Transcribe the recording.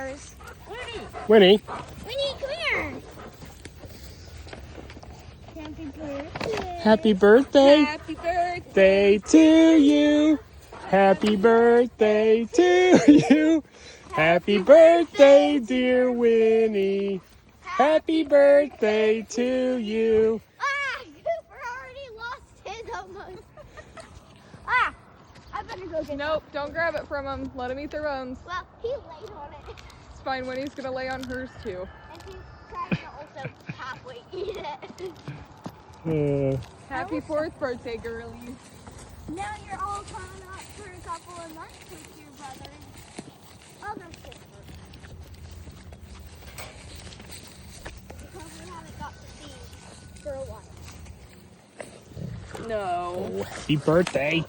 yours. Winnie. Winnie, come here. Happy birthday. Happy birthday. Happy birthday. Day to you. Happy birthday to you. Happy birthday, dear Winnie. Happy birthday to you. Ah, Cooper already lost his almost. Ah, I better go get Nope, don't grab it from him. Let him eat their bones. Well, he laid on it. It's fine. Winnie's gonna lay on hers too. And he's trying to also halfway eat it. Happy 4th birthday, girlies. Now you're all coming up for a couple of months with your brother and other sister. Because we haven't got to see for a while. No. Happy birthday.